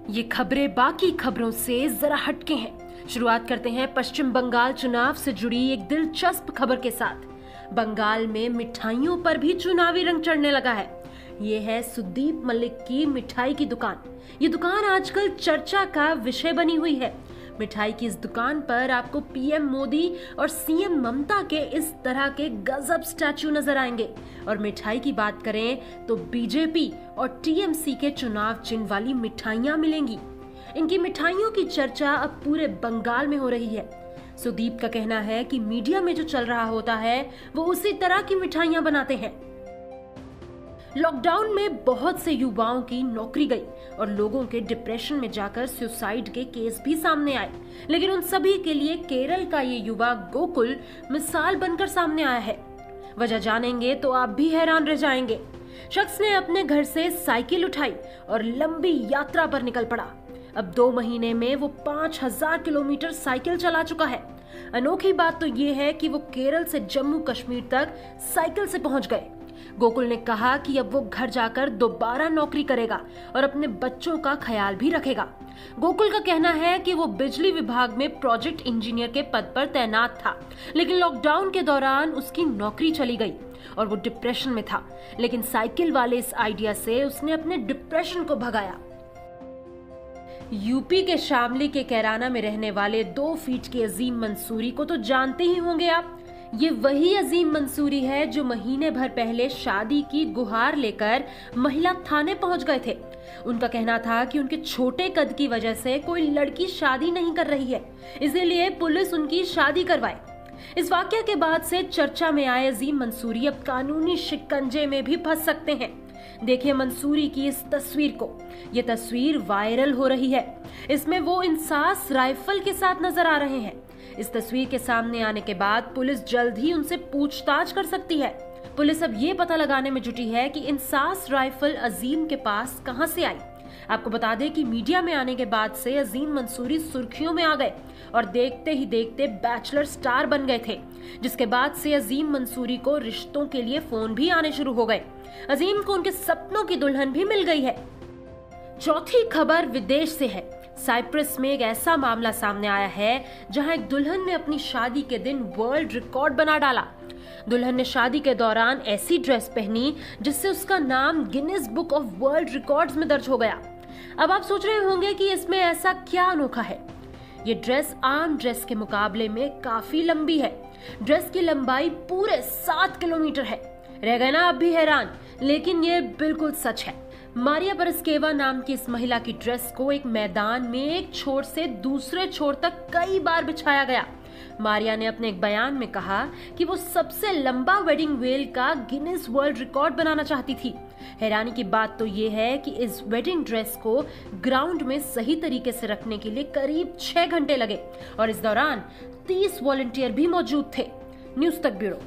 ये खबरें बाकी खबरों से जरा हटके हैं। शुरुआत करते हैं पश्चिम बंगाल चुनाव से जुड़ी एक दिलचस्प खबर के साथ। बंगाल में मिठाइयों पर भी चुनावी रंग चढ़ने लगा है। ये है सुदीप मलिक की मिठाई की दुकान। ये दुकान आजकल चर्चा का विषय बनी हुई है। मिठाई की इस दुकान पर आपको पीएम मोदी और सीएम ममता के इस तरह के गजब स्टैचू नजर आएंगे। और मिठाई की बात करें तो बीजेपी और टीएमसी के चुनाव चिन्ह वाली मिठाइयां मिलेंगी। इनकी मिठाइयों की चर्चा अब पूरे बंगाल में हो रही है। सुदीप का कहना है कि मीडिया में जो चल रहा होता है वो उसी तरह की मिठाइयां बनाते हैं। लॉकडाउन में बहुत से युवाओं की नौकरी गई और लोगों के डिप्रेशन में जाकर सुसाइड के केस भी सामने आए, लेकिन उन सभी के लिए केरल का ये युवा गोकुल मिसाल बनकर सामने आया है। वजह जानेंगे तो आप भी हैरान रह जाएंगे। शख्स ने अपने घर से साइकिल उठाई और लंबी यात्रा पर निकल पड़ा। अब 2 महीने में वो 5000 किलोमीटर साइकिल चला चुका है। अनोखी बात तो ये है कि वो केरल से जम्मू कश्मीर तक साइकिल से पहुंच गए। गोकुल ने कहा कि अब वो घर जाकर दोबारा नौकरी करेगा और अपने बच्चों का ख्याल भी रखेगा। गोकुल का कहना है कि वो बिजली विभाग में प्रोजेक्ट इंजीनियर के पद पर तैनात था, लेकिन लॉकडाउन के दौरान उसकी नौकरी चली गई और वो डिप्रेशन में था। लेकिन साइकिल वाले इस आइडिया से उसने अपने डिप्रेशन को भगाया। यूपी के शामली के कैराना में रहने वाले 2 फीट के अजीम मंसूरी को तो जानते ही होंगे आप। ये वही अजीम मंसूरी है जो महीने भर पहले शादी की गुहार लेकर महिला थाने पहुंच गए थे। उनका कहना था कि उनके छोटे कद की वजह से कोई लड़की शादी नहीं कर रही है, इसीलिए पुलिस उनकी शादी करवाए। इस वाकया के बाद से चर्चा में आए अजीम मंसूरी अब कानूनी शिकंजे में भी फंस सकते हैं। देखिए मंसूरी की इस तस्वीर को। ये तस्वीर वायरल हो रही है। इसमें वो इंसास राइफल के साथ नजर आ रहे हैं। इस तस्वीर के सामने आने के बाद पुलिस जल्द ही उनसे पूछताछ कर सकती है। पुलिस अब ये पता लगाने में जुटी है कि इंसास राइफल अजीम के पास कहां से आई। आपको बता दें कि मीडिया में आने के बाद से अजीम मंसूरी सुर्खियों में आ गए और देखते ही देखते बैचलर स्टार बन गए थे, जिसके बाद से अजीम मंसूरी को रिश्तों के लिए फोन भी आने शुरू हो गए। अजीम को उनके सपनों की दुल्हन भी मिल गई है। चौथी खबर विदेश से है। साइप्रस में एक ऐसा मामला सामने आया है जहां एक दुल्हन ने अपनी शादी के दिन वर्ल्ड रिकॉर्ड बना डाला। दुल्हन ने शादी के दौरान ऐसी ड्रेस पहनी जिससे उसका नाम Guinness book of world records में दर्ज हो गया। अब आप सोच रहे होंगे कि इसमें ऐसा क्या अनोखा है। ये ड्रेस आम ड्रेस के मुकाबले में काफी लंबी है। ड्रेस की लंबाई पूरे 7 किलोमीटर है। रह गए ना आप भी हैरान, लेकिन ये बिल्कुल सच है। मारिया परस्केवा नाम की इस महिला की ड्रेस को एक मैदान में एक छोर से दूसरे छोर तक कई बार बिछाया गया। मारिया ने अपने एक बयान में कहा कि वो सबसे लंबा वेडिंग वेल का गिनीज वर्ल्ड रिकॉर्ड बनाना चाहती थी। हैरानी की बात तो ये है कि इस वेडिंग ड्रेस को ग्राउंड में सही तरीके से रखने के लिए करीब 6 घंटे लगे और इस दौरान 30 वॉलंटियर भी मौजूद थे। न्यूज़ तक ब्यूरो।